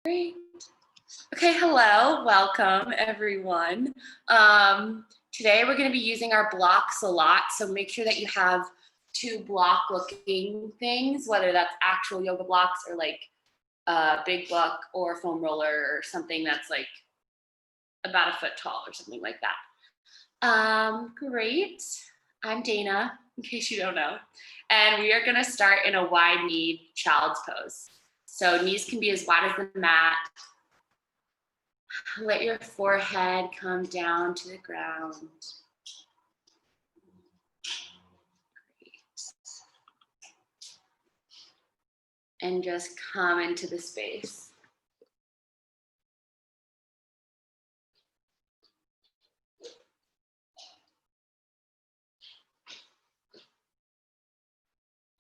Great. Okay, hello, welcome everyone. Today we're going to be using our blocks a lot, so make sure that you have two block looking things, whether that's actual yoga blocks or like a big block or foam roller or something that's like about a foot tall or something like that. Great. I'm Dana, in case you don't know. And we are going to start in a wide knee child's pose. So knees can be as wide as the mat. Let your forehead come down to the ground. Great. And just come into the space.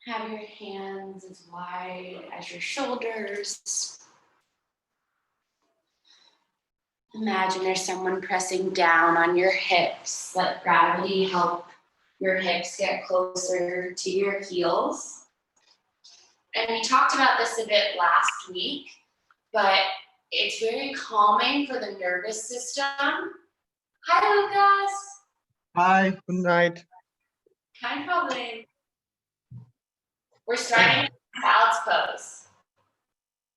Have your hands as wide as your shoulders. Imagine there's someone pressing down on your hips. Let gravity help your hips get closer to your heels. And we talked about this a bit last week, but it's very calming for the nervous system. Hi, Lucas. Hi, good night. Kind problem. We're starting with child's pose.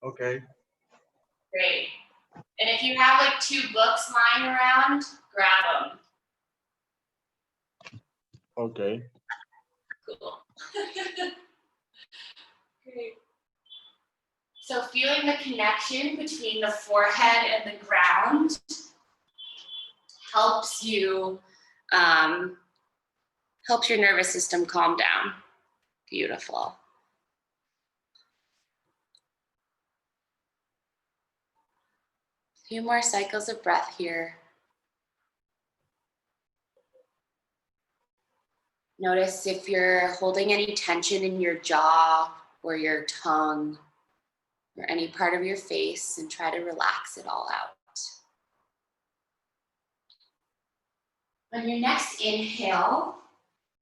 Okay. Great. And if you have like two books lying around, grab them. Okay. Cool. Great. So feeling the connection between the forehead and the ground helps you, helps your nervous system calm down. Beautiful. A few more cycles of breath here. Notice if you're holding any tension in your jaw or your tongue or any part of your face, and try to relax it all out. On your next inhale,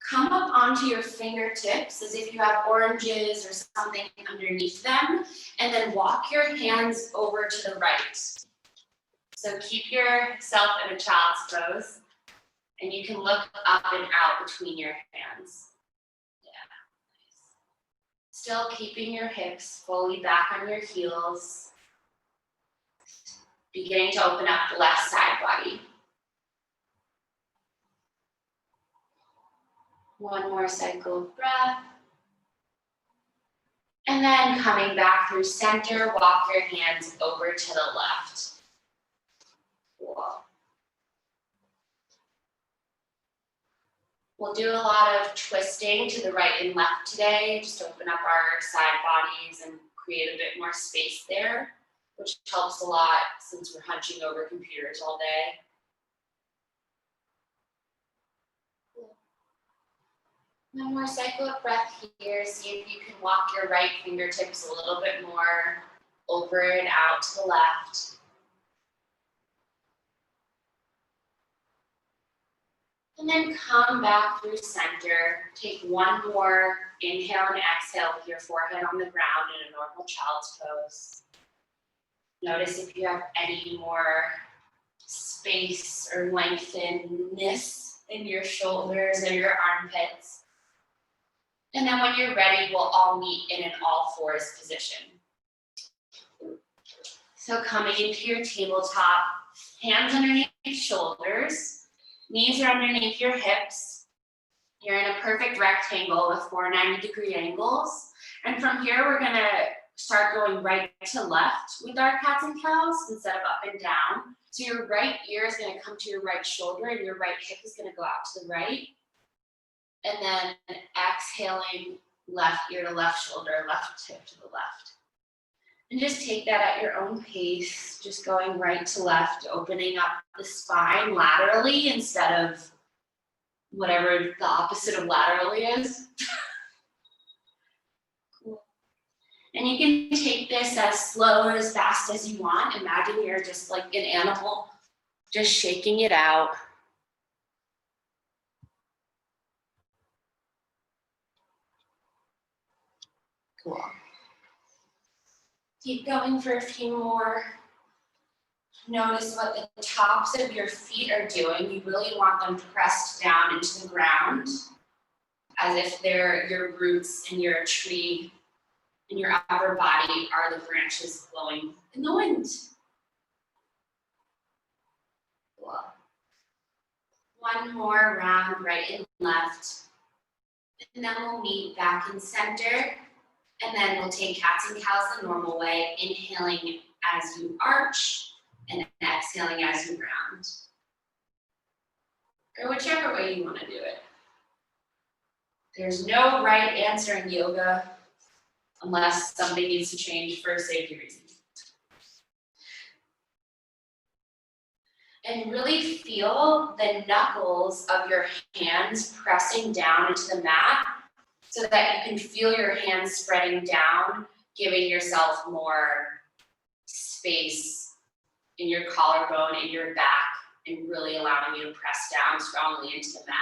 come up onto your fingertips as if you have oranges or something underneath them, and then walk your hands over to the right. So keep yourself in a child's pose, and you can look up and out between your hands. Yeah, nice. Still keeping your hips fully back on your heels. Beginning to open up the left side body. One more cycle of breath. And then coming back through center, walk your hands over to the left. Cool. We'll do a lot of twisting to the right and left today, just to open up our side bodies and create a bit more space there, which helps a lot since we're hunching over computers all day. One more cycle of breath here. See if you can walk your right fingertips a little bit more over and out to the left. And then come back through center. Take one more inhale and exhale with your forehead on the ground in a normal child's pose. Notice if you have any more space or lengthenedness in your shoulders or your armpits. And then when you're ready, we'll all meet in an all fours position. So coming into your tabletop, hands underneath shoulders, knees are underneath your hips. You're in a perfect rectangle with 4 90-degree angles. And from here, we're gonna start going right to left with our cats and cows instead of up and down. So your right ear is gonna come to your right shoulder and your right hip is gonna go out to the right. And then exhaling, left ear to left shoulder, left hip to the left. And just take that at your own pace, just going right to left, opening up the spine laterally instead of whatever the opposite of laterally is. Cool. And you can take this as slow or as fast as you want. Imagine you're just like an animal, just shaking it out. Cool. Keep going for a few more. Notice what the tops of your feet are doing. You really want them pressed down into the ground as if they're your roots and you're a tree and your upper body are the branches blowing in the wind. Cool. One more round, right and left. And then we'll meet back in center. And then we'll take cats and cows the normal way, inhaling as you arch and exhaling as you round. Or whichever way you want to do it. There's no right answer in yoga unless something needs to change for safety reasons. And really feel the knuckles of your hands pressing down into the mat so that you can feel your hands spreading down, giving yourself more space in your collarbone and your back, and really allowing you to press down strongly into the mat.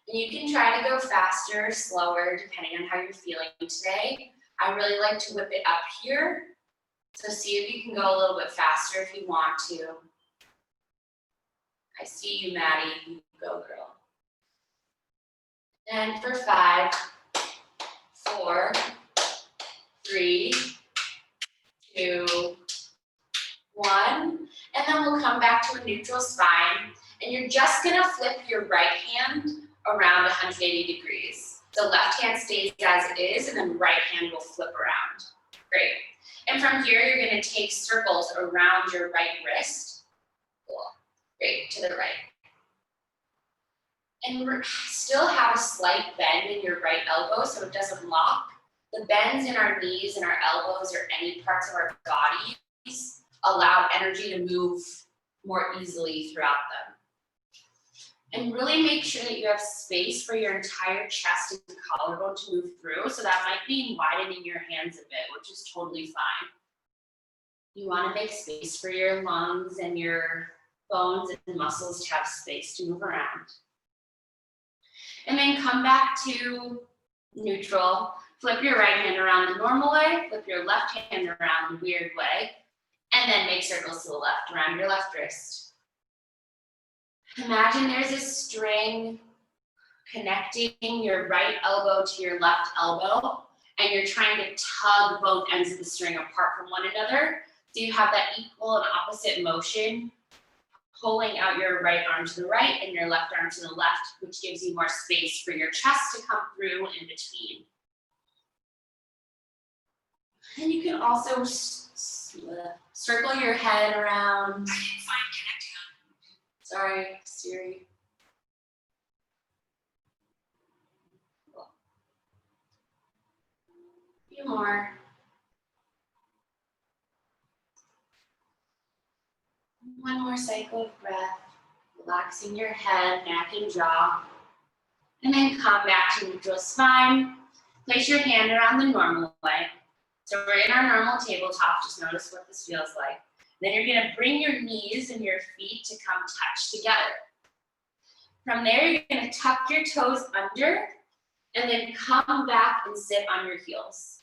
And you can try to go faster or slower depending on how you're feeling today. I really like to whip it up here. So see if you can go a little bit faster if you want to. I see you, Maddie. You go, girl. And for 5, 4, 3, 2, 1. And then we'll come back to a neutral spine. And you're just gonna flip your right hand around 180 degrees. So left hand stays as it is, and then right hand will flip around. Great. And from here, you're gonna take circles around your right wrist. Cool. Great, to the right. And still have a slight bend in your right elbow so it doesn't lock. The bends in our knees and our elbows or any parts of our bodies allow energy to move more easily throughout them. And really make sure that you have space for your entire chest and collarbone to move through. So that might mean widening your hands a bit, which is totally fine. You want to make space for your lungs and your bones and muscles to have space to move around. And then come back to neutral. Flip your right hand around the normal way, flip your left hand around the weird way, and then make circles to the left around your left wrist. Imagine there's a string connecting your right elbow to your left elbow, and you're trying to tug both ends of the string apart from one another. So you have that equal and opposite motion, pulling out your right arm to the right and your left arm to the left, which gives you more space for your chest to come through in between. And you can also circle your head around. I didn't find connecting on. Sorry, Siri. Cool. A few more. One more cycle of breath, relaxing your head, neck, and jaw. And then come back to neutral spine. Place your hand around the normal way. So we're in our normal tabletop, just notice what this feels like. Then you're gonna bring your knees and your feet to come touch together. From there, you're gonna tuck your toes under and then come back and sit on your heels.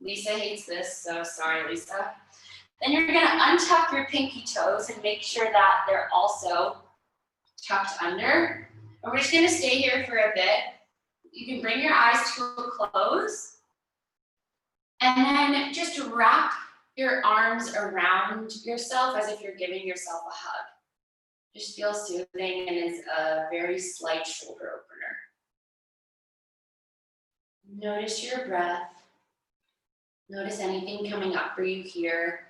Lisa hates this, so sorry, Lisa. Then you're gonna untuck your pinky toes and make sure that they're also tucked under. And we're just gonna stay here for a bit. You can bring your eyes to a close. And then just wrap your arms around yourself as if you're giving yourself a hug. Just feel soothing and is a very slight shoulder opener. Notice your breath. Notice anything coming up for you here.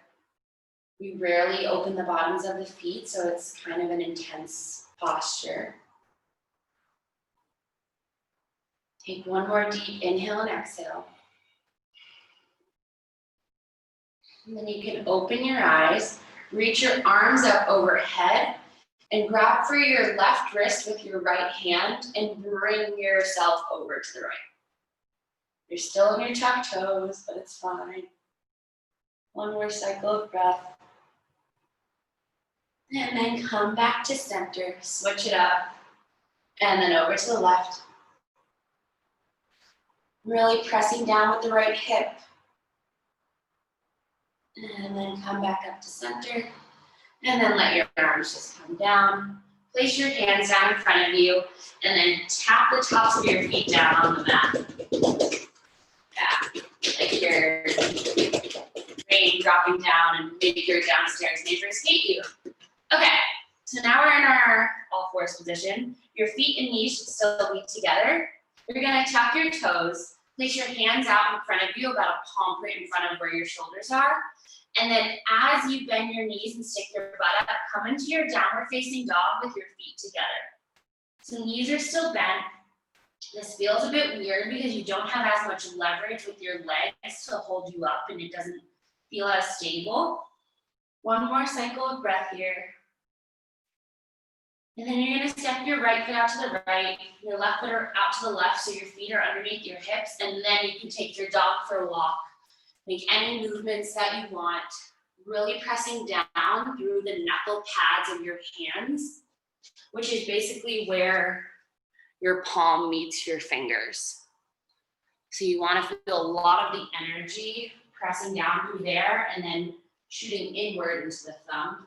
We rarely open the bottoms of the feet, so it's kind of an intense posture. Take one more deep inhale and exhale. And then you can open your eyes, reach your arms up overhead, and grab for your left wrist with your right hand and bring yourself over to the right. You're still on your tucked toes, but it's fine. One more cycle of breath. And then come back to center, switch it up, and then over to the left. Really pressing down with the right hip. And then come back up to center. And then let your arms just come down. Place your hands down in front of you, and then tap the tops of your feet down on the mat. Yeah, like your rain dropping down, and maybe you're downstairs, neighbors hate you. Okay, so now we're in our all fours position. Your feet and knees should still be together. You're gonna tuck your toes, place your hands out in front of you, about a palm print in front of where your shoulders are. And then as you bend your knees and stick your butt up, come into your downward facing dog with your feet together. So knees are still bent. This feels a bit weird because you don't have as much leverage with your legs to hold you up, and it doesn't feel as stable. One more cycle of breath here. And then you're gonna step your right foot out to the right, your left foot out to the left, so your feet are underneath your hips, and then you can take your dog for a walk. Make any movements that you want, really pressing down through the knuckle pads of your hands, which is basically where your palm meets your fingers. So you want to feel a lot of the energy pressing down through there and then shooting inward into the thumb.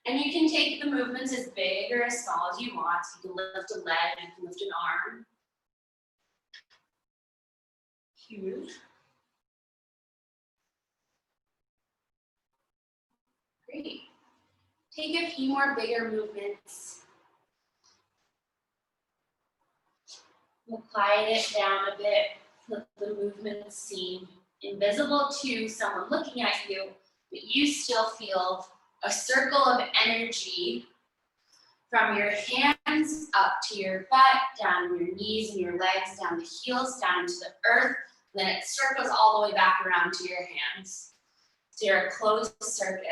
And you can take the movements as big or as small as you want. You can lift a leg, you can lift an arm. Huge. Great. Take a few more bigger movements. We'll quiet it down a bit. Let the movements seem invisible to someone looking at you, but you still feel a circle of energy from your hands up to your butt, down your knees and your legs, down the heels, down into the earth, and then it circles all the way back around to your hands. So you're a closed circuit.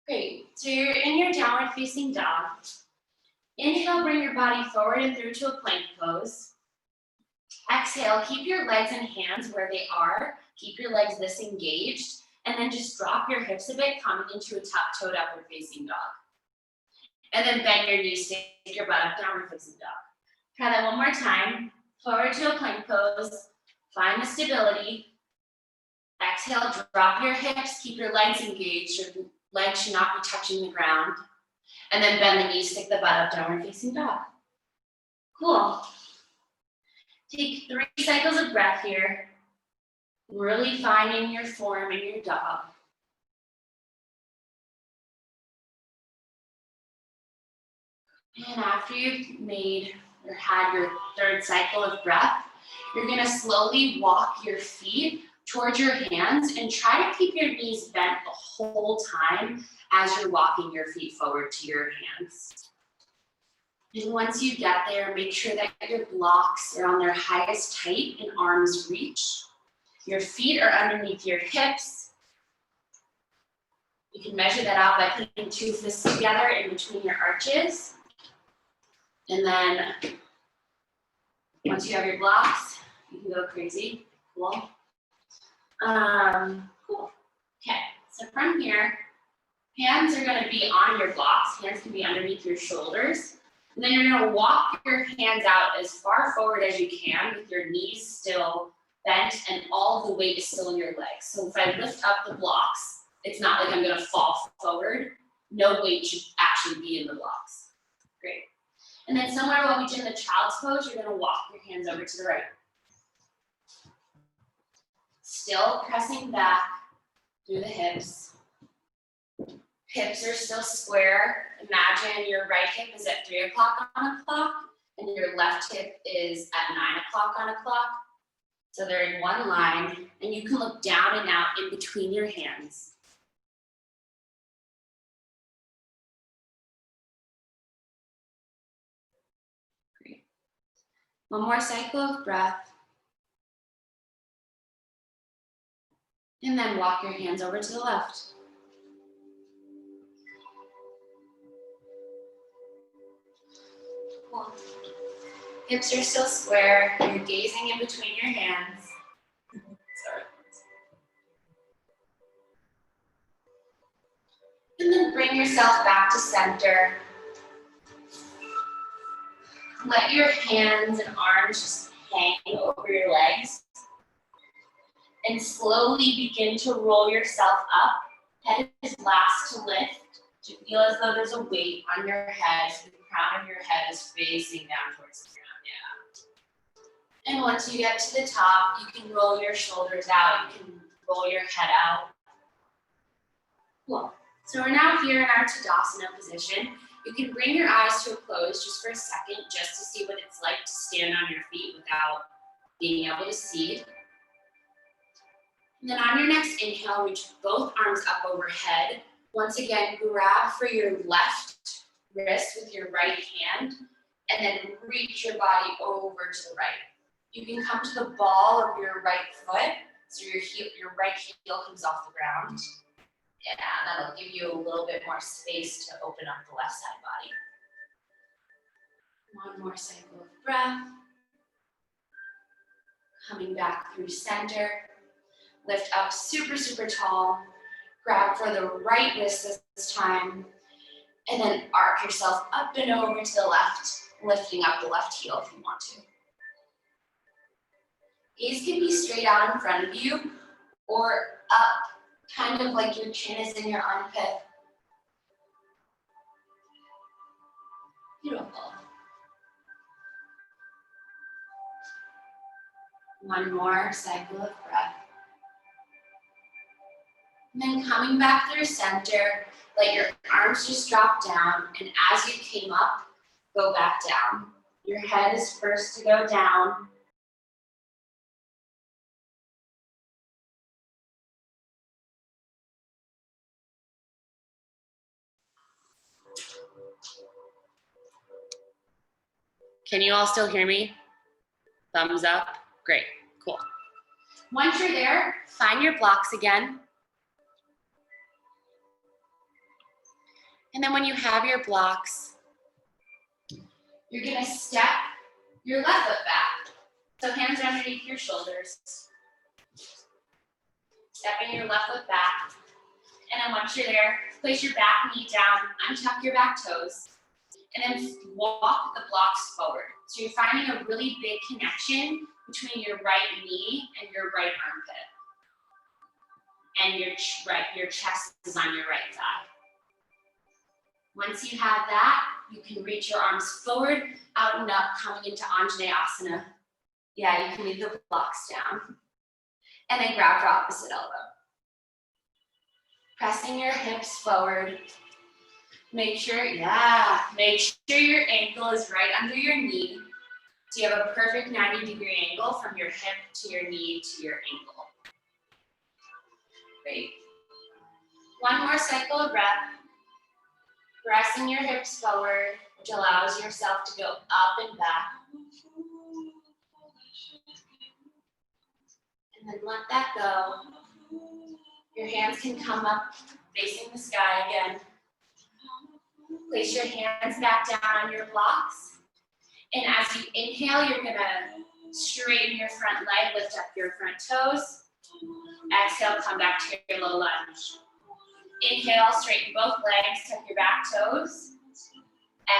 Great, so you're in your downward facing dog. Inhale, bring your body forward and through to a plank pose. Exhale, keep your legs and hands where they are. Keep your legs this engaged, and then just drop your hips a bit, coming into a tuck-toed upward facing dog. And then bend your knees, stick your butt up, downward facing dog. Try that one more time. Forward to a plank pose, find the stability. Exhale, drop your hips, keep your legs engaged. Your legs should not be touching the ground. And then bend the knees, stick the butt up, downward facing dog. Cool. Take 3 cycles of breath here. Really finding your form in your dog. And after you've made or had your 3rd cycle of breath, you're gonna slowly walk your feet towards your hands and try to keep your knees bent the whole time as you're walking your feet forward to your hands. And once you get there, make sure that your blocks are on their highest height and arms reach. Your feet are underneath your hips. You can measure that out by putting 2 fists together in between your arches. And then once you have your blocks, you can go crazy. Cool. Cool. Okay, so from here, hands are gonna be on your blocks. Hands can be underneath your shoulders. And then you're gonna walk your hands out as far forward as you can with your knees still bent and all of the weight is still in your legs. So if I lift up the blocks, it's not like I'm gonna fall forward. No weight should actually be in the blocks. Great. And then similar to what we did in the child's pose, you're gonna walk your hands over to the right. Still pressing back through the hips. Hips are still square. Imagine your right hip is at 3 o'clock on a clock and your left hip is at 9 o'clock on a clock. So they're in one line and you can look down and out in between your hands. Great. One more cycle of breath. And then walk your hands over to the left. Cool. Hips are still square. You're gazing in between your hands. Sorry. And then bring yourself back to center. Let your hands and arms just hang over your legs. And slowly begin to roll yourself up. Head is last to lift. To feel as though there's a weight on your head, so the crown of your head is facing down towards the ground. Yeah. And once you get to the top, you can roll your shoulders out. You can roll your head out. Cool. So we're now here in our Tadasana position. You can bring your eyes to a close just for a second, just to see what it's like to stand on your feet without being able to see. And then on your next inhale, reach both arms up overhead. Once again, grab for your left wrist with your right hand, and then reach your body over to the right. You can come to the ball of your right foot, so your right heel comes off the ground. Yeah, that'll give you a little bit more space to open up the left side body. One more cycle of breath. Coming back through center. Lift up super, super tall. Grab for the right wrist this time. And then arc yourself up and over to the left, lifting up the left heel if you want to. Gaze can be straight out in front of you or up, kind of like your chin is in your armpit. Beautiful. One more cycle of breath. And then coming back through center, let your arms just drop down, and as you came up, go back down. Your head is first to go down. Can you all still hear me? Thumbs up. Great, cool. Once you're there, find your blocks again. And then when you have your blocks, you're gonna step your left foot back. So hands are underneath your shoulders. Stepping your left foot back. And then once you're there, place your back knee down, untuck your back toes, and then walk the blocks forward. So you're finding a really big connection between your right knee and your right armpit. And your chest is on your right thigh. Once you have that, you can reach your arms forward, out and up, coming into Anjaneyasana. Yeah, you can leave the blocks down. And then grab your opposite elbow. Pressing your hips forward. Make sure your ankle is right under your knee. So you have a perfect 90-degree angle from your hip to your knee to your ankle. Great. One more cycle of breath. Pressing your hips forward, which allows yourself to go up and back. And then let that go. Your hands can come up facing the sky again. Place your hands back down on your blocks. And as you inhale, you're gonna straighten your front leg, lift up your front toes. Exhale, come back to your low lunge. Inhale, straighten both legs, tuck your back toes.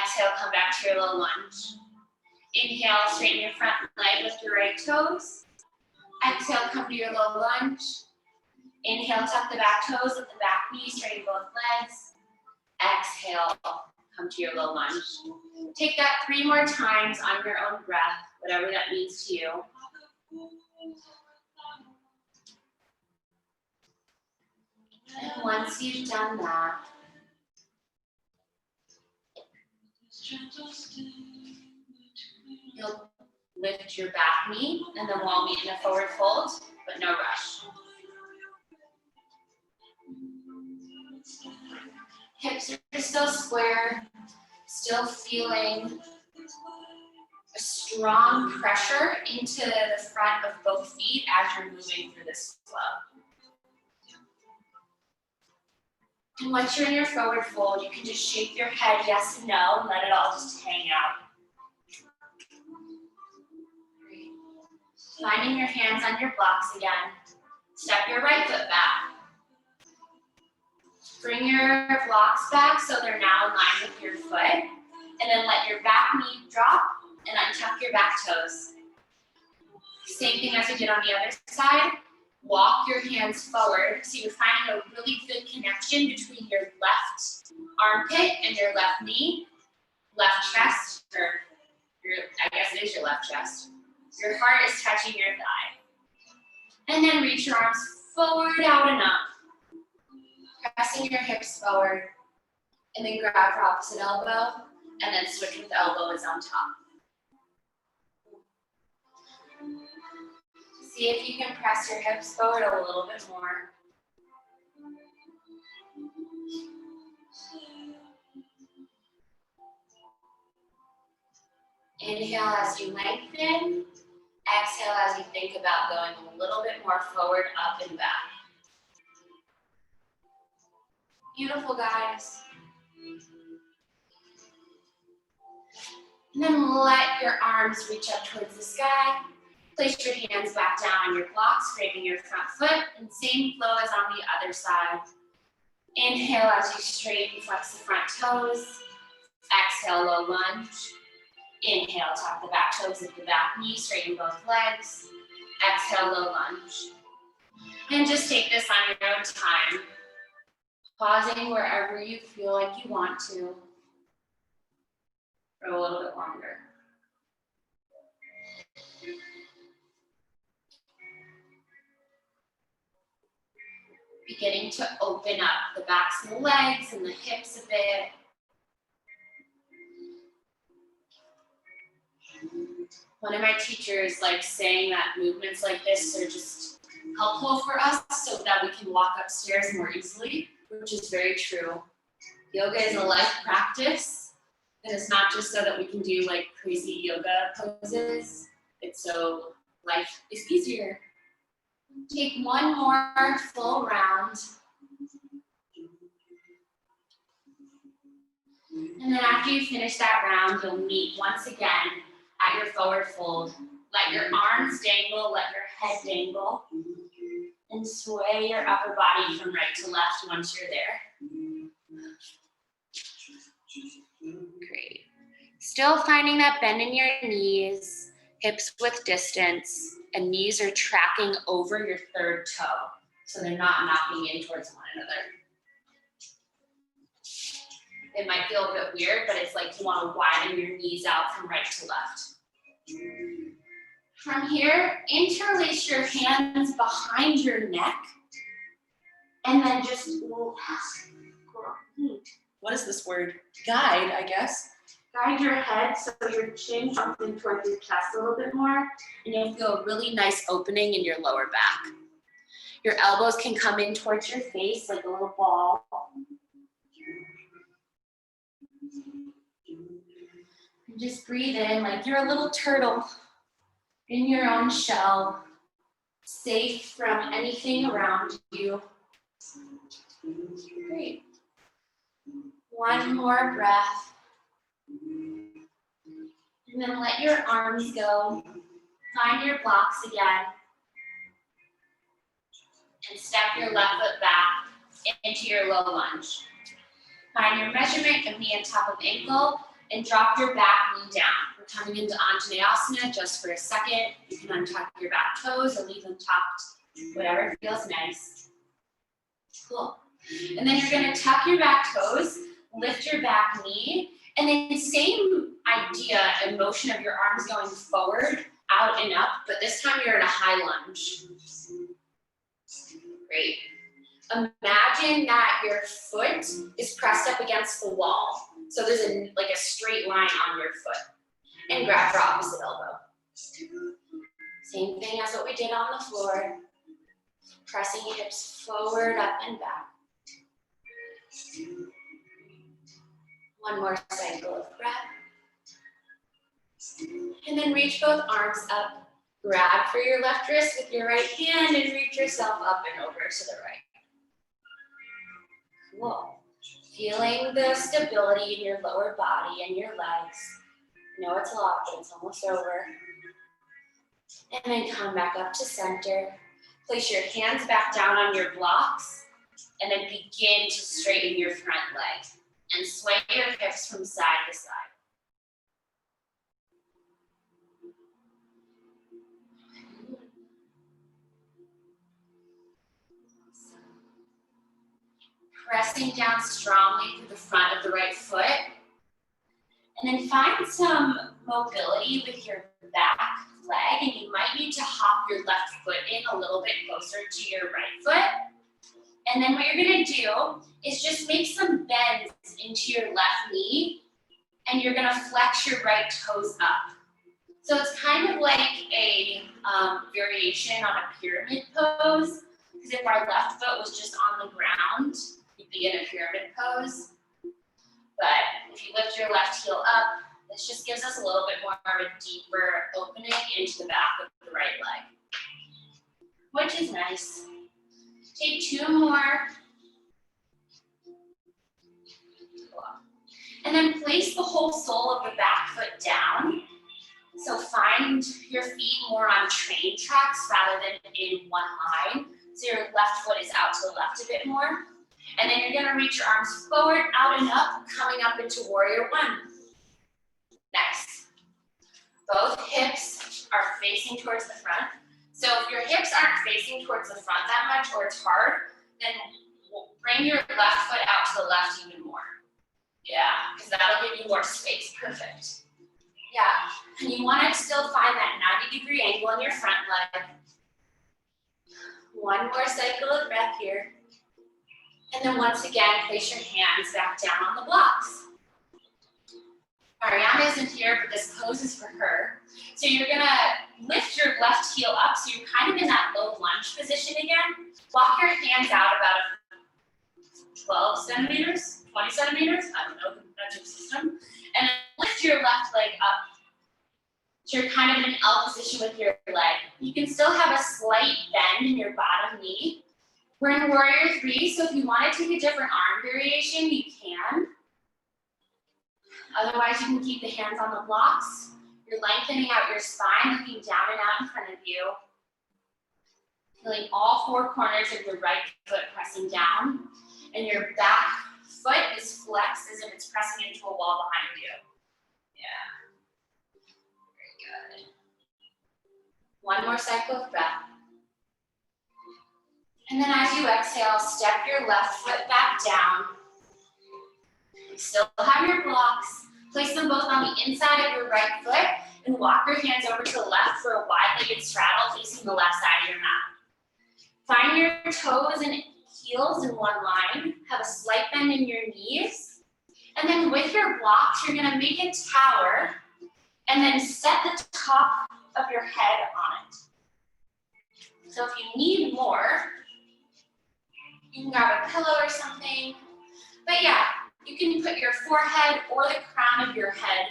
Exhale, come back to your low lunge. Inhale, straighten your front leg, lift your right toes. Exhale, come to your low lunge. Inhale, tuck the back toes, lift the back knee, straighten both legs. Exhale, come to your low lunge. Take that 3 more times on your own breath, whatever that means to you. And once you've done that, you'll lift your back knee and then we'll meet in a forward fold, but no rush. Hips are still square, still feeling a strong pressure into the front of both feet as you're moving through this flow. And once you're in your forward fold, you can just shake your head yes and no and let it all just hang out. Great. Finding your hands on your blocks again. Step your right foot back. Bring your blocks back so they're now in line with your foot. And then let your back knee drop and untuck your back toes. Same thing as we did on the other side. walk your hands forward. So you're finding a really good connection between your left armpit and your left knee, left chest, or I guess it is your left chest. Your heart is touching your thigh. And then reach your arms forward, out and up. Pressing your hips forward. And then grab your opposite elbow. And then switch with the elbows on top. See if you can press your hips forward a little bit more. Inhale as you lengthen. Exhale as you think about going a little bit more forward, up and back. Beautiful, guys. And then let your arms reach up towards the sky. Place your hands back down on your blocks, scraping your front foot, and same flow as on the other side. Inhale as you straighten, flex the front toes. Exhale, low lunge. Inhale, tuck the back toes at the back knee, straighten both legs. Exhale, low lunge. And just take this on your own time. Pausing wherever you feel like you want to for a little bit longer. Beginning to open up the backs of the legs and the hips a bit. One of my teachers likes saying that movements like this are just helpful for us so that we can walk upstairs more easily, which is very true. Yoga is a life practice, and it's not just so that we can do like crazy yoga poses. It's so life is easier. Take one more full round. And then after you finish that round, you'll meet once again at your forward fold. Let your arms dangle, let your head dangle, and sway your upper body from right to left once you're there. Great. Still finding that bend in your knees, hips with distance, and knees are tracking over your third toe, so they're not knocking in towards one another. It might feel a bit weird, but it's like you want to widen your knees out from right to left. From here, interlace your hands behind your neck, and then just, what is this word? Guide, I guess. Guide your head so your chin comes in towards your chest a little bit more, and you'll feel a really nice opening in your lower back. Your elbows can come in towards your face like a little ball. And just breathe in like you're a little turtle in your own shell, safe from anything around you. Great. One more breath. And then let your arms go. Find your blocks again. And step your left foot back into your low lunge. Find your measurement of knee on top of ankle and drop your back knee down. We're coming into Anjaneyasana just for a second. You can untuck your back toes or leave them tucked, whatever feels nice. Cool. And then you're gonna tuck your back toes, lift your back knee, and then same idea and motion of your arms going forward, out and up, but this time you're in a high lunge. Great. Imagine that your foot is pressed up against the wall. So there's a straight line on your foot. And grab your opposite elbow. Same thing as what we did on the floor. Pressing hips forward, up and back. One more cycle of breath. And then reach both arms up. Grab for your left wrist with your right hand and reach yourself up and over to the right. Cool. Feeling the stability in your lower body and your legs. I know it's a lot, but it's almost over. And then come back up to center. Place your hands back down on your blocks and then begin to straighten your front leg and sway your hips from side to side. pressing down strongly through the front of the right foot. And then find some mobility with your back leg, and you might need to hop your left foot in a little bit closer to your right foot. And then what you're gonna do is just make some bends into your left knee, and you're gonna flex your right toes up. So it's kind of like a variation on a pyramid pose, because if our left foot was just on the ground, you'd be in a pyramid pose. But if you lift your left heel up, this just gives us a little bit more of a deeper opening into the back of the right leg, which is nice. Take 2 more. And then place the whole sole of the back foot down. So find your feet more on train tracks rather than in one line. So your left foot is out to the left a bit more. And then you're gonna reach your arms forward, out and up, coming up into warrior one. Nice. Both hips are facing towards the front. So if your hips aren't facing towards the front that much, or it's hard, then bring your left foot out to the left even more. Yeah, because that'll give you more space. Perfect. Yeah, and you want to still find that 90-degree angle in your front leg. One more cycle of breath here. And then once again, place your hands back down on the blocks. Ariana isn't here, but this pose is for her. So you're gonna lift your left heel up, so you're kind of in that low lunge position again. Walk your hands out about 12 centimeters, 20 centimeters, I don't know, that's your system. And then lift your left leg up. So you're kind of in an L position with your leg. You can still have a slight bend in your bottom knee. We're in warrior 3, so if you want to take a different arm variation, you can. Otherwise, you can keep the hands on the blocks. You're lengthening out your spine, looking down and out in front of you. Feeling all 4 corners of your right foot pressing down. And your back foot is flexed as if it's pressing into a wall behind you. Yeah. Very good. One more cycle of breath. And then as you exhale, step your left foot back down. You still have your blocks. Place them both on the inside of your right foot and walk your hands over to the left for a wide-legged straddle facing the left side of your mat. Find your toes and heels in one line. Have a slight bend in your knees. And then with your blocks, you're gonna make a tower and then set the top of your head on it. So if you need more, you can grab a pillow or something. But yeah, you can put your forehead or the crown of your head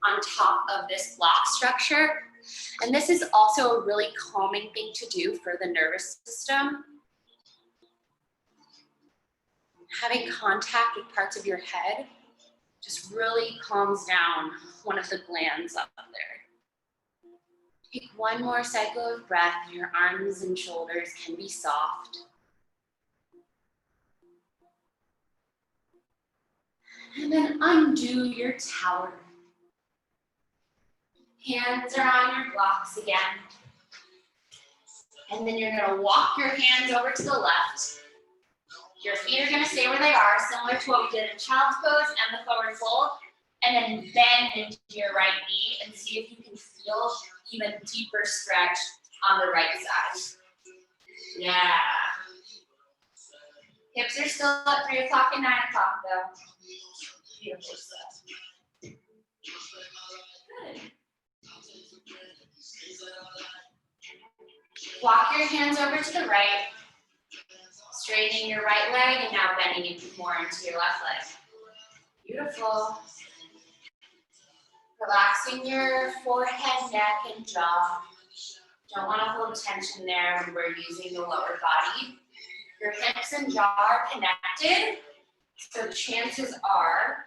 on top of this block structure. And this is also a really calming thing to do for the nervous system. Having contact with parts of your head just really calms down one of the glands up there. Take one more cycle of breath. Your arms and shoulders can be soft. And then undo your tower. Hands are on your blocks again. And then you're gonna walk your hands over to the left. Your feet are gonna stay where they are, similar to what we did in child's pose and the forward fold. And then bend into your right knee and see if you can feel even deeper stretch on the right side. Yeah. Hips are still at 3 o'clock and 9 o'clock though. Beautiful stuff. Good. Walk your hands over to the right, straightening your right leg and now bending it more into your left leg. Beautiful. Relaxing your forehead, neck, and jaw. Don't want to hold tension there when we're using the lower body. Your hips and jaw are connected, so chances are,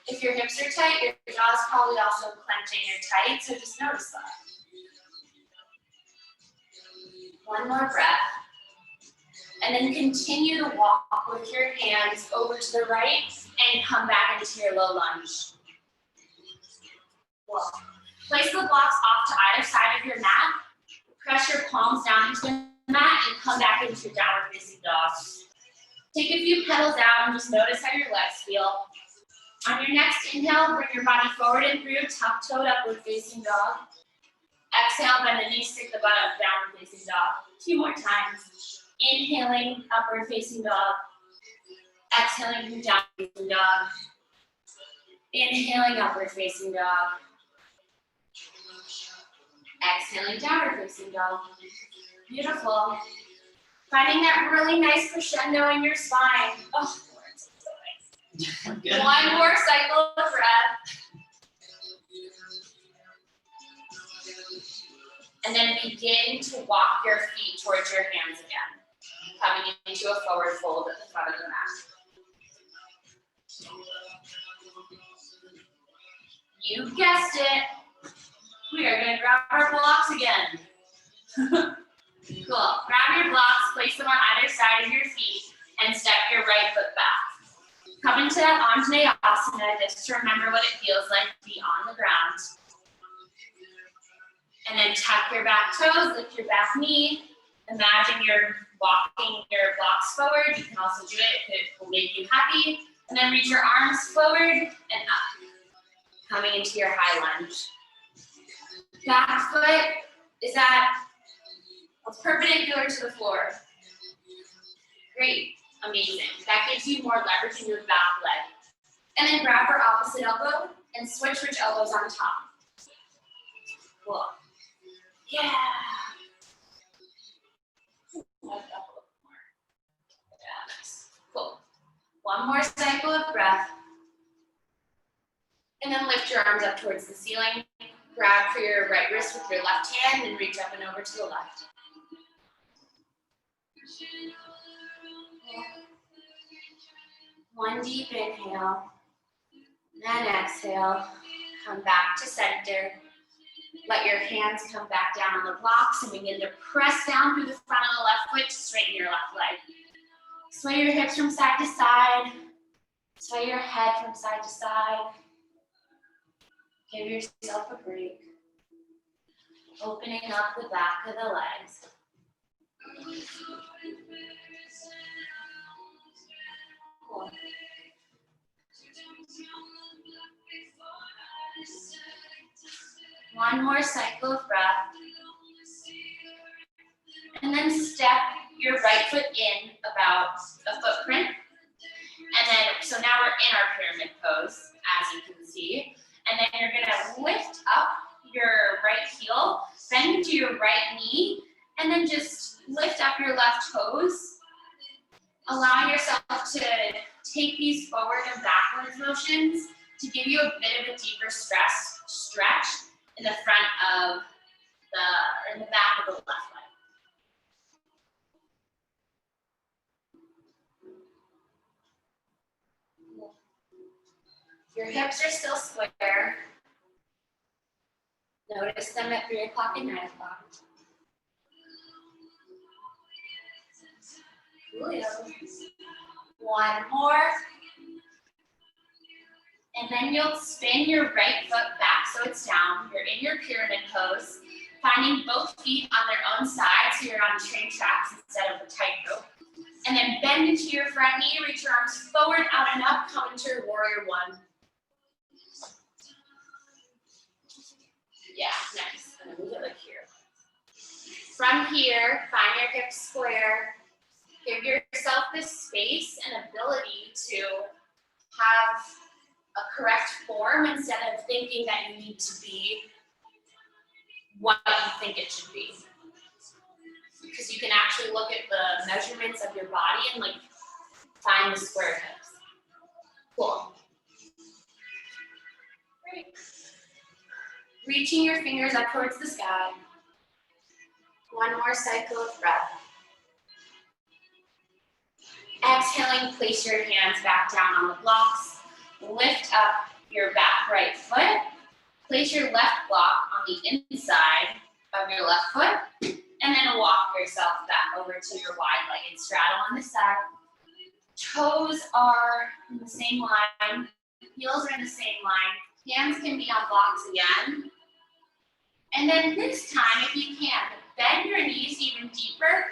if your hips are tight, your jaw is probably also clenching or tight, so just notice that. One more breath. And then continue to walk with your hands over to the right and come back into your low lunge. Walk. Place the blocks off to either side of your mat. Press your palms down into the mat and come back into your downward facing dog. Take a few pedals out and just notice how your legs feel. On your next inhale, bring your body forward and through, tuck-toed upward facing dog. Exhale, bend the knees, stick the butt up, downward facing dog. 2 more times. Inhaling, upward facing dog. Exhaling, downward facing dog. Inhaling, upward facing dog. Exhaling, downward facing dog. Beautiful. Finding that really nice crescendo in your spine. Oh, Lord, it's so nice. 1 more cycle of breath. And then begin to walk your feet towards your hands again. Coming into a forward fold at the front of the mat. You guessed it. We are going to grab our blocks again. Cool. Grab your blocks, place them on either side of your feet, and step your right foot back. Come into that Anjaneyasana just to remember what it feels like to be on the ground. And then tuck your back toes, lift your back knee. Imagine you're walking your blocks forward. You can also do it if it will make you happy. And then reach your arms forward and up. Coming into your high lunge. Back foot is it's perpendicular to the floor. Great, amazing. That gives you more leverage in your back leg. And then grab your opposite elbow and switch which elbow's on top. Cool. Yeah. Lift up a little more. Yeah, nice. Cool. 1 more cycle of breath. And then lift your arms up towards the ceiling. Grab for your right wrist with your left hand and reach up and over to the left. One deep inhale. Then exhale. Come back to center. Let your hands come back down on the blocks and begin to press down through the front of the left foot to straighten your left leg. Sway your hips from side to side. Sway your head from side to side. Give yourself a break. Opening up the back of the legs. Cool. One more cycle of breath. And then step your right foot in about a footprint. And then, so now we're in our pyramid pose, as you can see. And then you're gonna lift up your right heel, bend to your right knee, and then just lift up your left toes, allowing yourself to take these forward and backwards motions to give you a bit of a deeper stretch in the front of in the back of the left leg. Your hips are still square. Notice them at 3 o'clock and 9 o'clock. Julio. 1 more. And then you'll spin your right foot back so it's down. You're in your pyramid pose, finding both feet on their own side so you're on train tracks instead of a tightrope. And then bend into your front knee, reach your arms forward, out and up, come into your warrior 1. Yeah, nice. And then move it like here. From here, find your hips square. Give yourself this space and ability to have a correct form instead of thinking that you need to be what you think it should be. Because you can actually look at the measurements of your body and like find the square hips. Cool. Great. Reaching your fingers up towards the sky. 1 more cycle of breath. Exhaling, place your hands back down on the blocks. Lift up your back right foot. Place your left block on the inside of your left foot. And then walk yourself back over to your wide-legged straddle on this side. Toes are in the same line. Heels are in the same line. Hands can be on blocks again. And then this time, if you can, bend your knees even deeper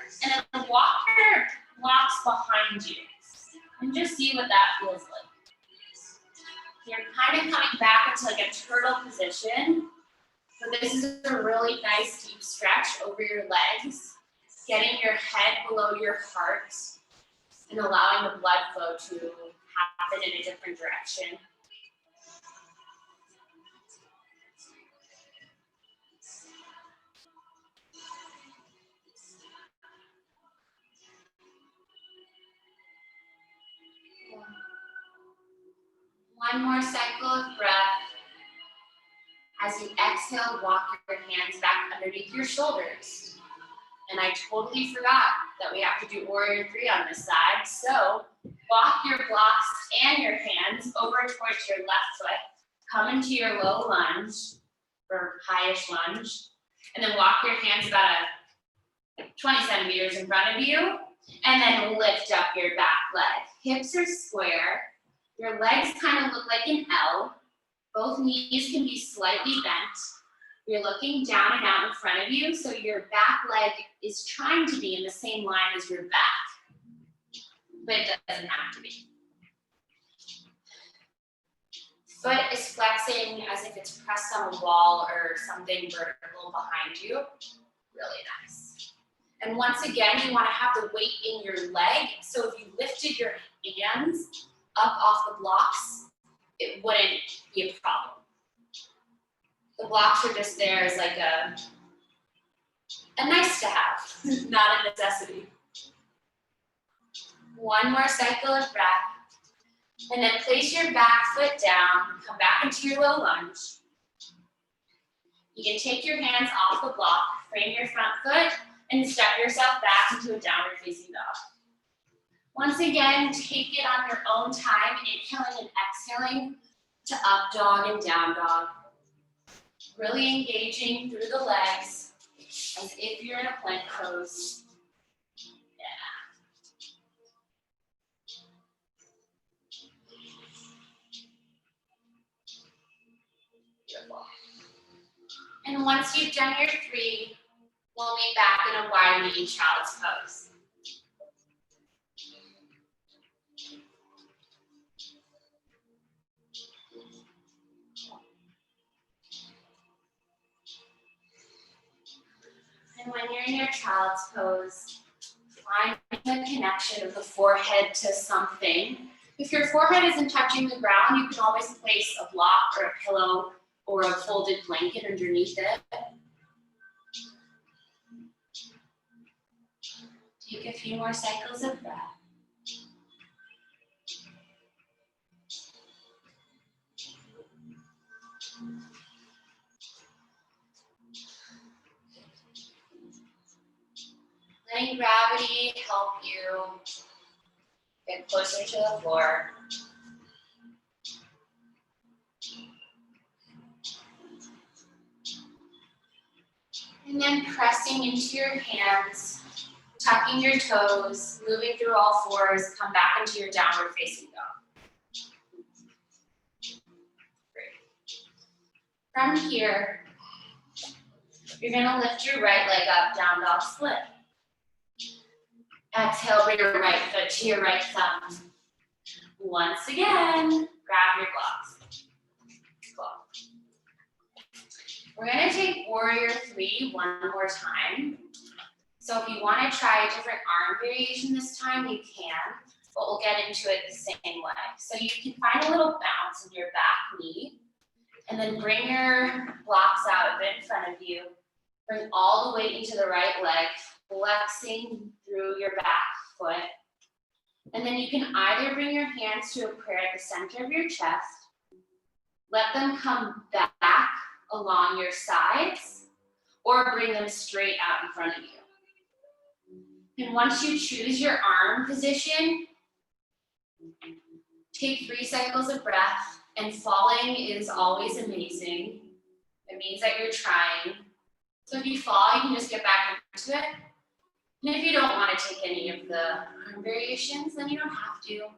behind you. And just see what that feels like. You're kind of coming back into like a turtle position. So this is a really nice deep stretch over your legs, getting your head below your heart and allowing the blood flow to happen in a different direction. One more cycle of breath. As you exhale, walk your hands back underneath your shoulders. And I totally forgot that we have to do warrior 3 on this side. So walk your blocks and your hands over towards your left foot. Come into your low lunge or highish lunge. And then walk your hands about 20 centimeters in front of you. And then lift up your back leg. Hips are square. Your legs kind of look like an L. Both knees can be slightly bent. You're looking down and out in front of you, so your back leg is trying to be in the same line as your back, but it doesn't have to be. Foot is flexing as if it's pressed on a wall or something vertical behind you. Really nice. And once again, you want to have the weight in your leg, so if you lifted your hands up off the blocks, it wouldn't be a problem. The blocks are just there as like a nice to have, not a necessity. One more cycle of breath. And then place your back foot down, come back into your low lunge. You can take your hands off the block, frame your front foot, and step yourself back into a downward facing dog. Once again, take it on your own time, inhaling and exhaling to up dog and down dog. Really engaging through the legs as if you're in a plank pose. Yeah. Beautiful. And once you've done your 3, we'll meet back in a wide kneed child's pose. And when you're in your child's pose, find the connection of the forehead to something. If your forehead isn't touching the ground, you can always place a block or a pillow or a folded blanket underneath it. Take a few more cycles of breath. Letting gravity help you get closer to the floor. And then pressing into your hands, tucking your toes, moving through all 4s, come back into your downward facing dog. Great. From here, you're gonna lift your right leg up, down dog split. Exhale, bring your right foot to your right thumb. Once again, grab your blocks. Cool. We're gonna take warrior 3 one more time. So if you wanna try a different arm variation this time, you can, but we'll get into it the same way. So you can find a little bounce in your back knee, and then bring your blocks out a bit in front of you. Bring all the weight into the right leg, flexing through your back foot. And then you can either bring your hands to a prayer at the center of your chest, let them come back along your sides, or bring them straight out in front of you. And once you choose your arm position, take 3 cycles of breath, and falling is always amazing. It means that you're trying. So if you fall, you can just get back into it. And if you don't want to take any of the arm variations, then you don't have to.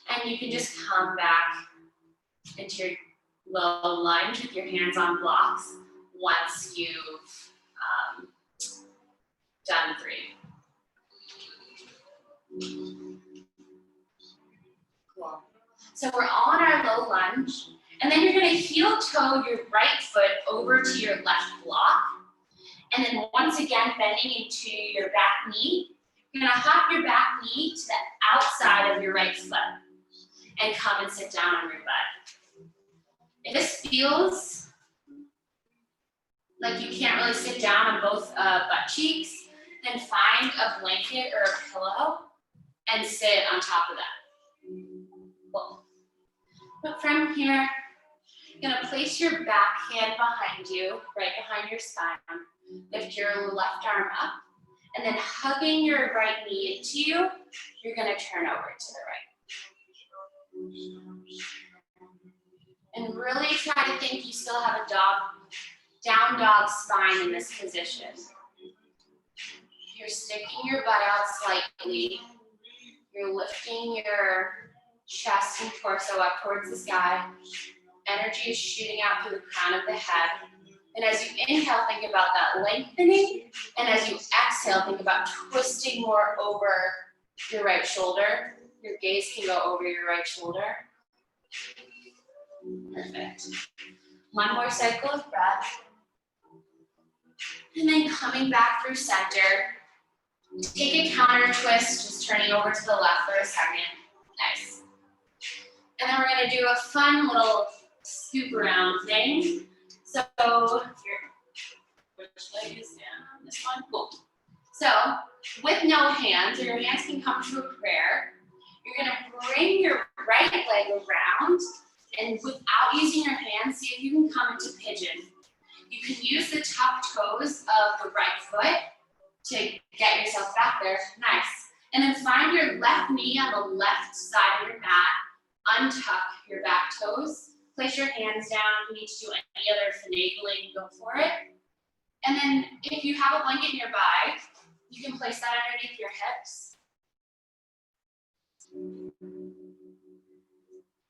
And you can just come back into your low lunge with your hands on blocks once you've done 3. So we're all in our low lunge. And then you're gonna heel toe your right foot over to your left block. And then once again, bending into your back knee. You're gonna hop your back knee to the outside of your right foot and come and sit down on your butt. If this feels like you can't really sit down on both butt cheeks, then find a blanket or a pillow and sit on top of that. Cool. But from here, you're gonna place your back hand behind you, right behind your spine. Lift your left arm up, and then hugging your right knee into you, you're gonna turn over to the right. And really try to think you still have a down dog spine in this position. You're sticking your butt out slightly. You're lifting your chest and torso up towards the sky. Energy is shooting out through the crown of the head. And as you inhale, think about that lengthening. And as you exhale, think about twisting more over your right shoulder. Your gaze can go over your right shoulder. Perfect. One more cycle of breath. And then coming back through center. Take a counter twist, just turning over to the left for a second. Nice. And then we're gonna do a fun little scoop around thing. So, which leg is down? This one? Cool. So, with no hands, or your hands can come to a prayer, you're gonna bring your right leg around, and without using your hands, see if you can come into pigeon. You can use the tucked toes of the right foot to get yourself back there. Nice. And then find your left knee on the left side of your mat. Untuck your back toes. Place your hands down. If you need to do any other finagling, go for it. And then if you have a blanket nearby, you can place that underneath your hips.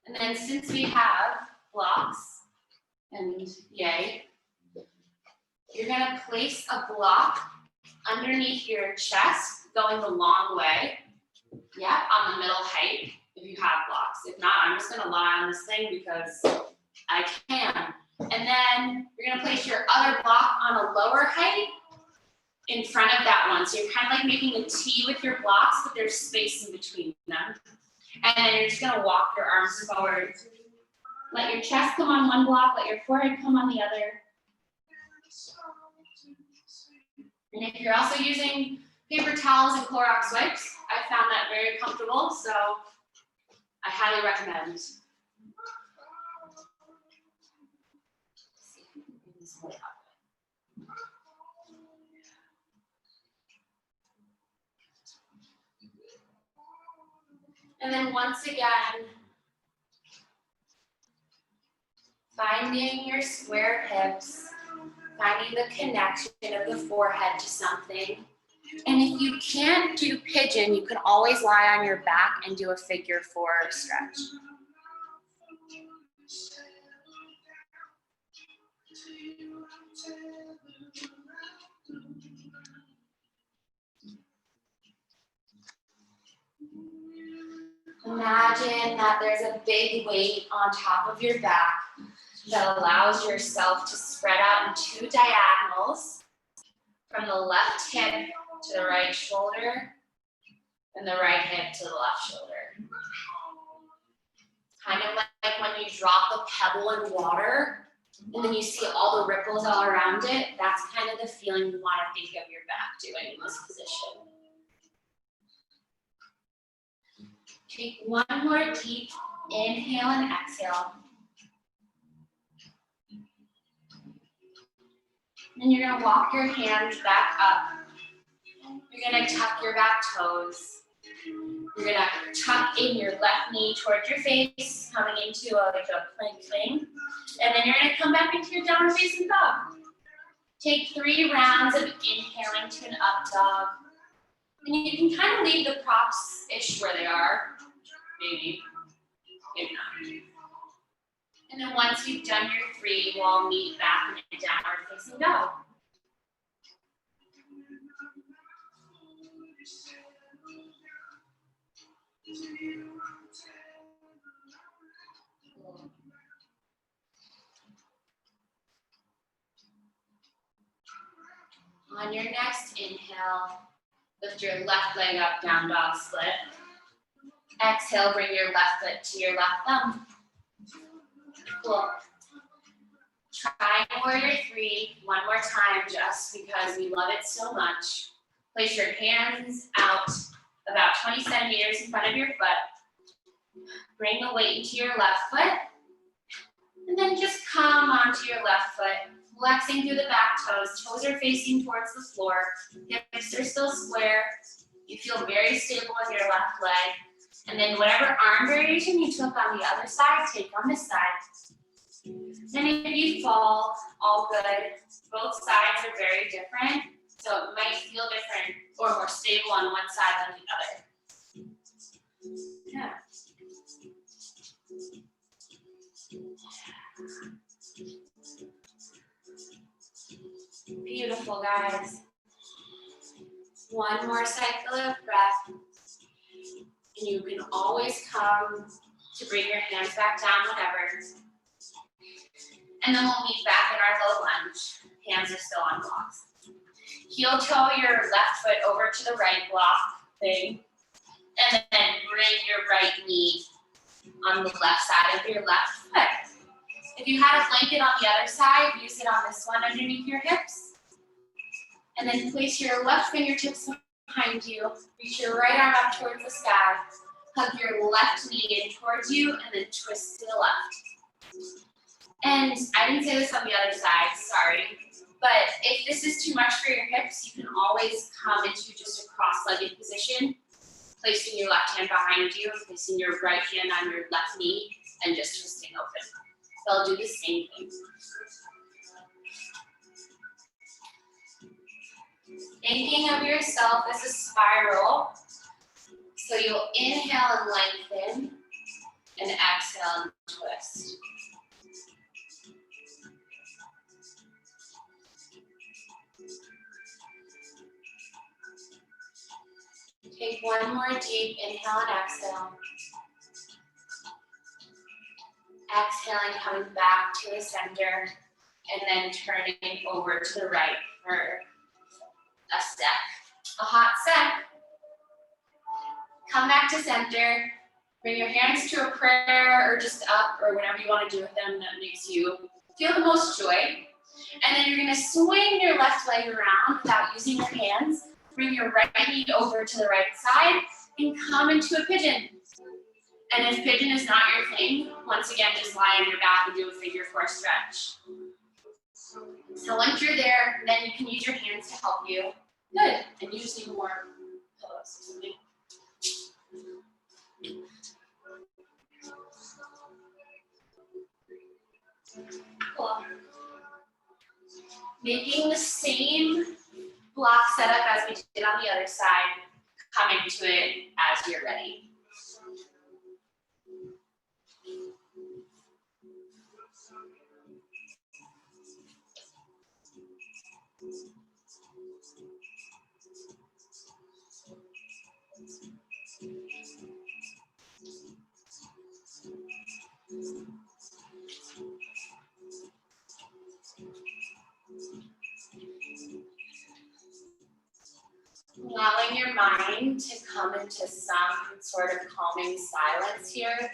And then since we have blocks, and yay, you're gonna place a block underneath your chest, going the long way. Yeah, on the middle height, if you have blocks. If not, I'm just gonna lie on this thing because I can. And then you're gonna place your other block on a lower height in front of that one. So you're kind of like making a T with your blocks, but there's space in between them. And then you're just gonna walk your arms forward. Let your chest come on one block, let your forehead come on the other. And if you're also using paper towels and Clorox wipes, I found that very comfortable, so I highly recommend. And then once again, finding your square hips, finding the connection of the forehead to something. And if you can't do pigeon, you can always lie on your back and do a figure 4 stretch. Imagine that there's a big weight on top of your back that allows yourself to spread out in 2 diagonals from the left hip to the right shoulder and the right hip to the left shoulder. Kind of like when you drop a pebble in water and then you see all the ripples all around it. That's kind of the feeling you want to think of your back doing in this position. Take one more deep inhale and exhale. And you're gonna walk your hands back up. You're gonna tuck your back toes. You're gonna tuck in your left knee towards your face, coming into like a plank thing. And then you're gonna come back into your downward facing dog. Take 3 rounds of inhaling to an up dog. And you can kind of leave the props-ish where they are. Maybe not. And then once you've done your 3, we'll all meet back in a downward facing dog. On your next inhale, lift your left leg up, down dog split. Exhale, bring your left foot to your left thumb. Cool. Try warrior three one more time just because we love it so much. Place your hands out about 20 centimeters in front of your foot. Bring the weight into your left foot. And then just come onto your left foot, flexing through the back toes. Toes are facing towards the floor. Hips are still square. You feel very stable in your left leg. And then whatever arm variation you took on the other side, take on this side. Then if you fall, all good. Both sides are very different, so it might feel different or more stable on one side than the other. Yeah. Beautiful, guys. One more cycle of breath. And you can always come to bring your hands back down whenever. And then we'll meet back in our low lunge. Hands are still on blocks. Heel toe your left foot over to the right block thing. And then bring your right knee on the left side of your left foot. If you had a blanket on the other side, use it on this one underneath your hips. And then place your left fingertips behind you. Reach your right arm up towards the sky. Hug your left knee in towards you and then twist to the left. And I didn't say this on the other side, sorry. But if this is too much for your hips, you can always come into just a cross-legged position, placing your left hand behind you, placing your right hand on your left knee, and just twisting open. They'll do the same thing. Thinking of yourself as a spiral. So you'll inhale and lengthen, and exhale and twist. Take one more deep inhale and exhale. Exhaling, coming back to the center, and then turning over to the right for a step. A hot step. Come back to center. Bring your hands to a prayer or just up or whatever you want to do with them that makes you feel the most joy. And then you're going to swing your left leg around without using your hands. Bring your right knee over to the right side and come into a pigeon. And if pigeon is not your thing, once again, just lie on your back and do a figure four stretch. So once you're there, then you can use your hands to help you. Good. And you just need more pillows or something. Cool. Making the same block setup as we did on the other side, come into it as you're ready. Allowing your mind to come into some sort of calming silence here,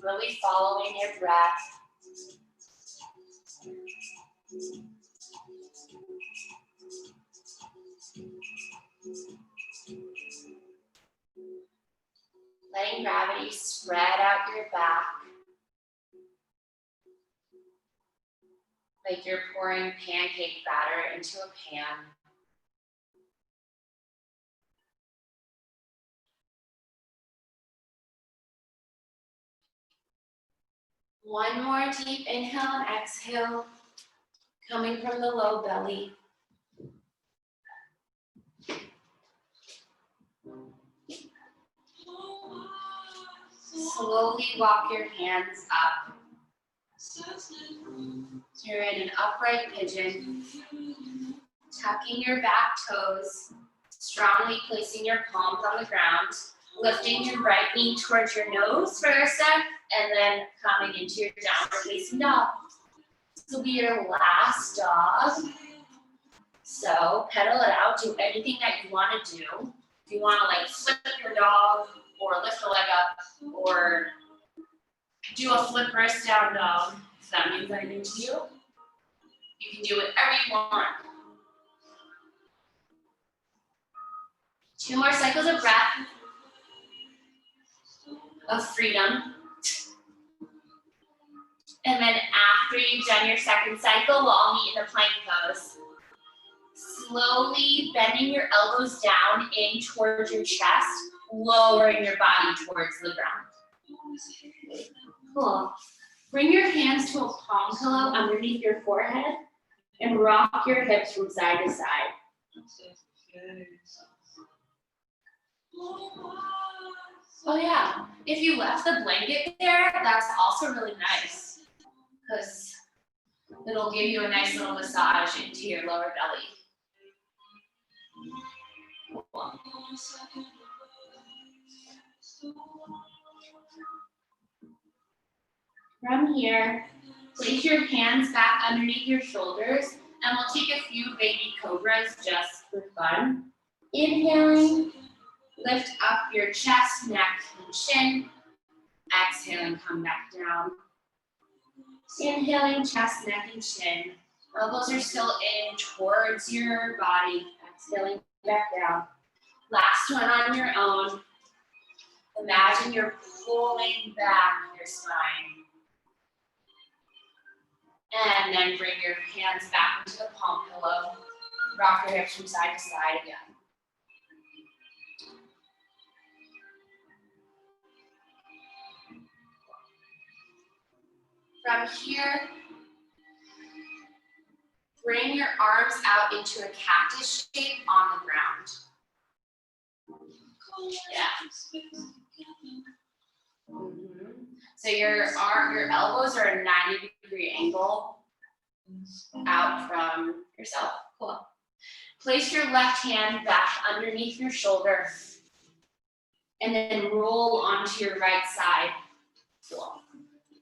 really following your breath. Letting gravity spread out your back, like you're pouring pancake batter into a pan. One more deep inhale and exhale, coming from the low belly. Slowly walk your hands up. So you're in an upright pigeon, tucking your back toes, strongly placing your palms on the ground, lifting your right knee towards your nose for a step, and then coming into your downward facing dog. This will be your last dog. So pedal it out, do anything that you want to do. If you want to like flip your dog or lift the leg up or do a flip wrist down dog, if that means anything to you, you can do whatever you want. 2 more cycles of breath, of freedom. And then after you've done your second cycle, we'll all meet in the plank pose. Slowly bending your elbows down in towards your chest, lowering your body towards the ground. Cool. Bring your hands to a palm pillow underneath your forehead and rock your hips from side to side. Oh yeah, if you left the blanket there, that's also really nice because it'll give you a nice little massage into your lower belly. Cool. From here, place your hands back underneath your shoulders and we'll take a few baby cobras just for fun. Inhaling, lift up your chest, neck, and chin. Exhaling, come back down. Inhaling, chest, neck, and chin. Elbows are still in towards your body. Exhaling back down. Last one on your own. Imagine you're pulling back your spine. And then bring your hands back into the palm pillow. Rock your hips from side to side again. From here, bring your arms out into a cactus shape on the ground. Yeah. So your elbows are a 90-degree angle out from yourself. Cool. Place your left hand back underneath your shoulder and then roll onto your right side. Cool.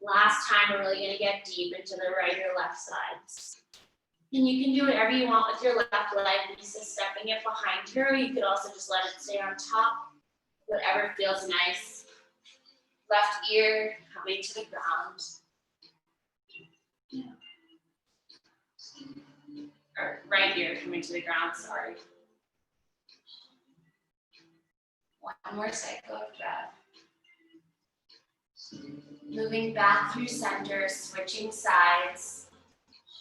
Last time, we're really gonna get deep into the right or left sides. And you can do whatever you want with your left leg, Lisa stepping it behind her. You could also just let it stay on top, whatever feels nice. Left ear coming to the ground. Or right ear coming to the ground, sorry. One more cycle of breath. Moving back through center, switching sides.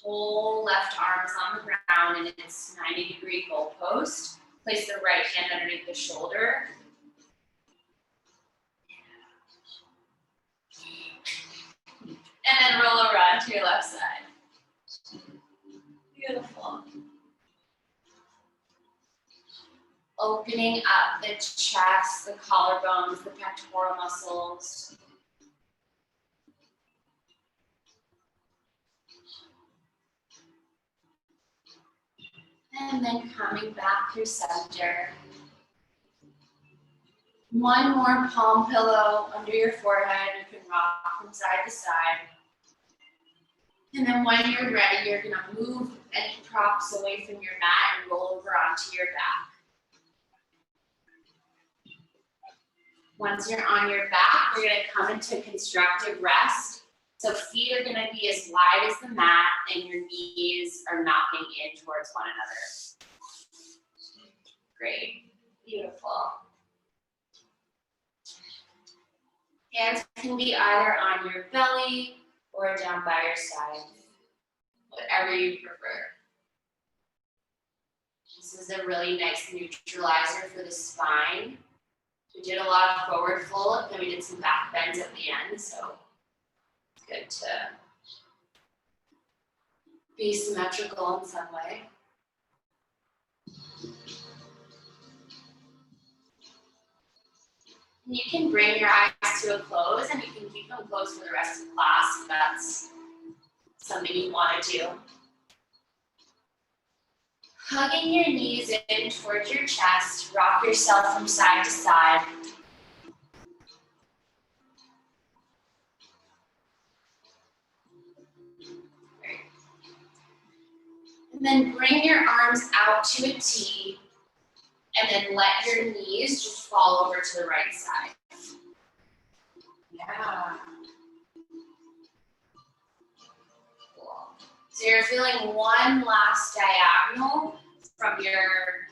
Whole left arms on the ground in its 90-degree goalpost. Place the right hand underneath the shoulder. And then roll around to your left side. Beautiful. Opening up the chest, the collarbones, the pectoral muscles. And then coming back through center. One more palm pillow under your forehead. You can rock from side to side. And then when you're ready, you're gonna move any props away from your mat and roll over onto your back. Once you're on your back, you're gonna come into constructive rest. So feet are gonna be as wide as the mat and your knees are knocking in towards one another. Great, beautiful. Hands can be either on your belly or down by your side, whatever you prefer. This is a really nice neutralizer for the spine. We did a lot of forward fold, then we did some back bends at the end, so it's good to be symmetrical in some way. And you can bring your eyes to a close and you can keep them closed for the rest of the class if that's something you want to do. Hugging your knees in towards your chest, rock yourself from side to side. And then bring your arms out to a T, and then let your knees just fall over to the right side. Yeah. Cool. So you're feeling one last diagonal from your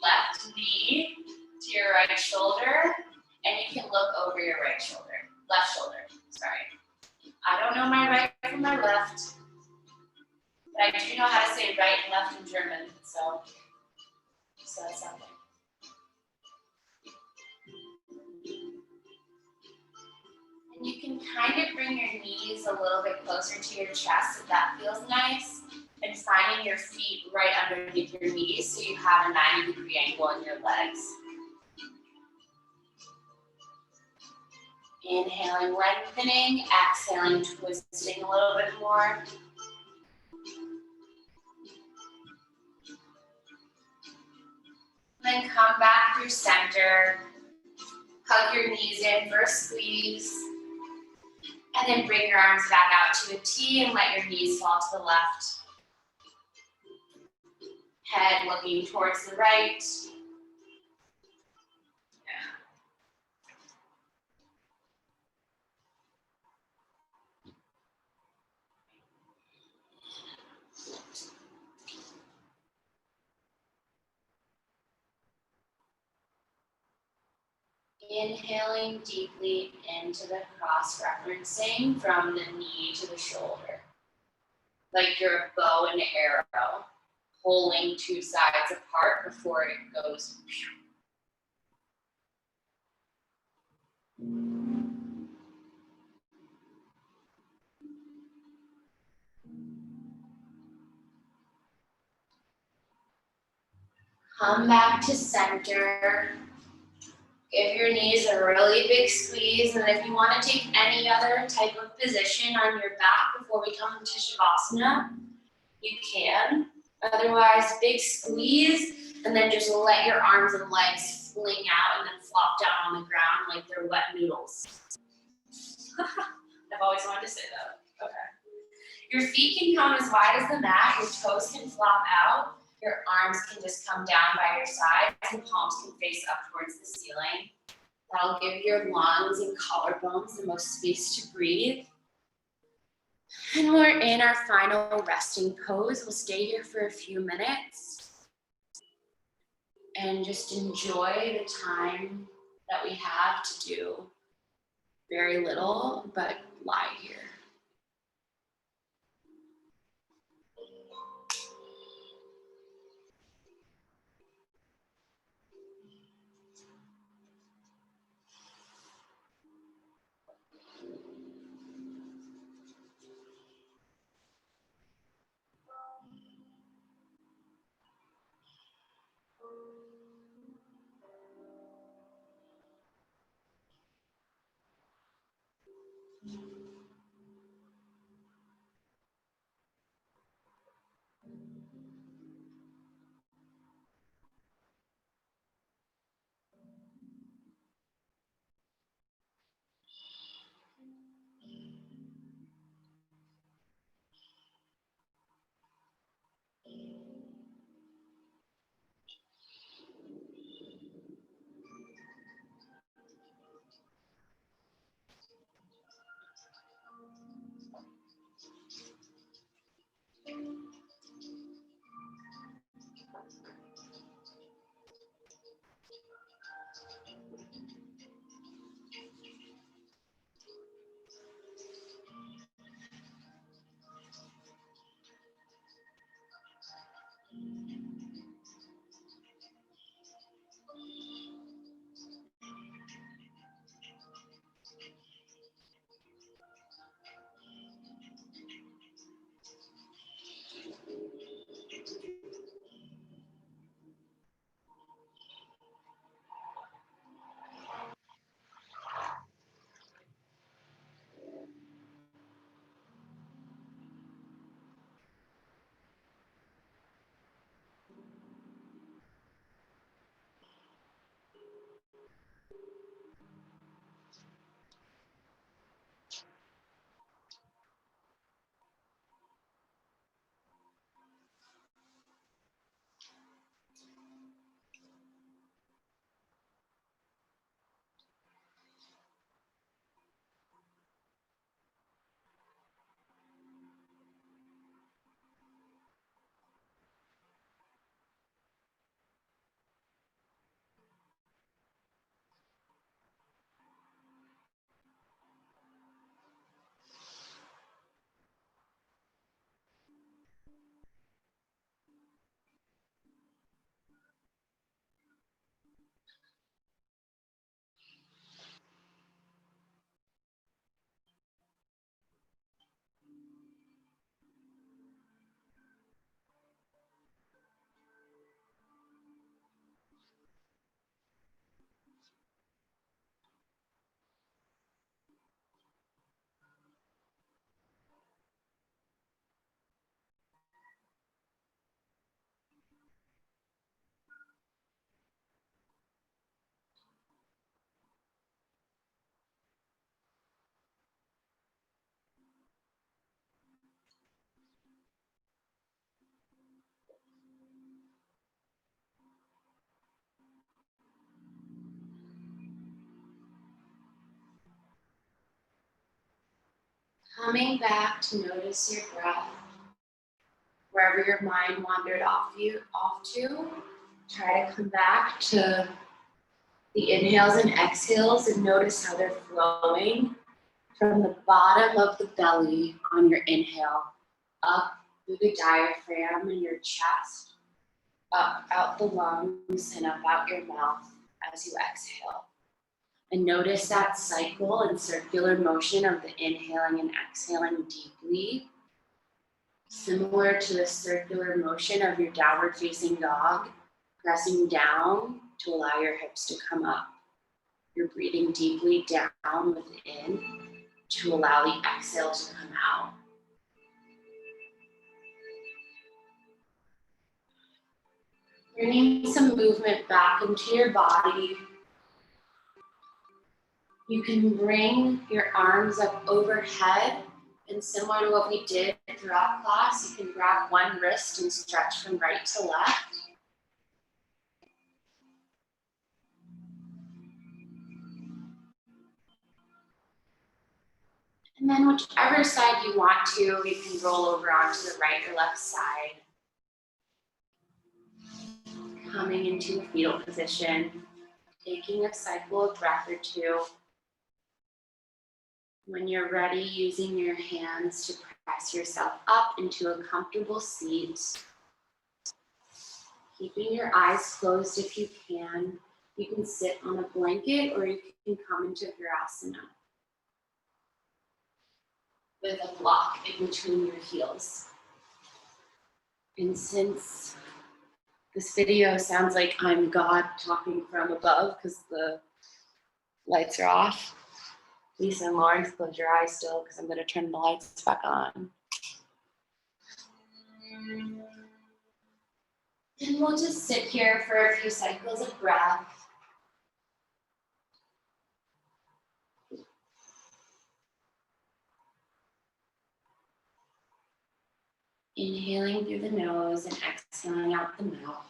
left knee to your right shoulder, and you can look over your right shoulder, left shoulder, sorry. I don't know my right from my left, but I do know how to say right and left in German, so that's something. And you can kind of bring your knees a little bit closer to your chest if that feels nice, and finding your feet right underneath your knees so you have a 90-degree angle in your legs. Inhaling, lengthening, exhaling, twisting a little bit more. Then come back through center, hug your knees in for a squeeze, and then bring your arms back out to a T and let your knees fall to the left. Head looking towards the right. Inhaling deeply into the cross-referencing from the knee to the shoulder. Like you're a bow and arrow, pulling two sides apart before it goes. Come back to center. Give your knees a really big squeeze, and if you want to take any other type of position on your back before we come into Shavasana, you can. Otherwise, big squeeze, and then just let your arms and legs fling out and then flop down on the ground like they're wet noodles. I've always wanted to say that. Okay. Your feet can come as wide as the mat, your toes can flop out, your arms can just come down by your sides, and palms can face up towards the ceiling. That'll give your lungs and collarbones the most space to breathe. And we're in our final resting pose. We'll stay here for a few minutes and just enjoy the time that we have to do very little, but lie here. Coming back to notice your breath. Wherever your mind wandered off to, try to come back to the inhales and exhales and notice how they're flowing from the bottom of the belly on your inhale, up through the diaphragm in your chest, up out the lungs and up out your mouth as you exhale. And notice that cycle and circular motion of the inhaling and exhaling deeply, similar to the circular motion of your downward facing dog, pressing down to allow your hips to come up. You're breathing deeply down within to allow the exhale to come out. Bringing some movement back into your body. You can bring your arms up overhead, and similar to what we did throughout class, you can grab one wrist and stretch from right to left. And then whichever side you want to, you can roll over onto the right or left side. Coming into a fetal position, taking a cycle of breath or two. When you're ready, using your hands to press yourself up into a comfortable seat. Keeping your eyes closed if you can. You can sit on a blanket or you can come into Virasana with a block in between your heels. And since this video sounds like I'm God talking from above because the lights are off, Lisa and Lawrence, close your eyes still because I'm going to turn the lights back on. And we'll just sit here for a few cycles of breath. Inhaling through the nose and exhaling out the mouth.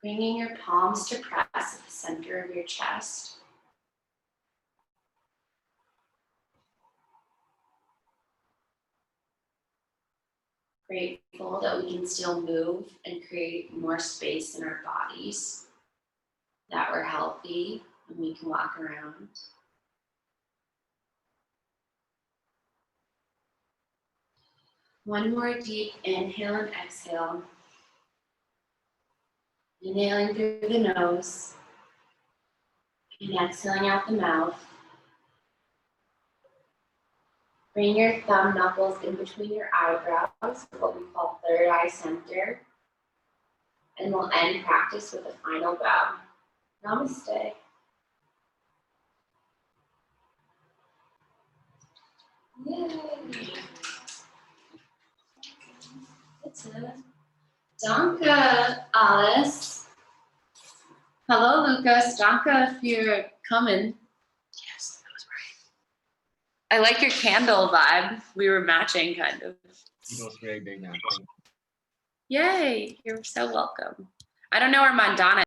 Bringing your palms to press at the center of your chest. Grateful that we can still move and create more space in our bodies, that we're healthy and we can walk around. One more deep inhale and exhale. Inhaling through the nose and exhaling out the mouth. Bring your thumb knuckles in between your eyebrows, what we call third eye center. And we'll end practice with a final bow. Namaste. Yay. Bitte. Danke, Alice. Hello, Lucas. Danke if you're coming. Yes, that was right. I like your candle vibe. We were matching, kind of. It was very big now. Yay, you're so welcome. I don't know where Mandana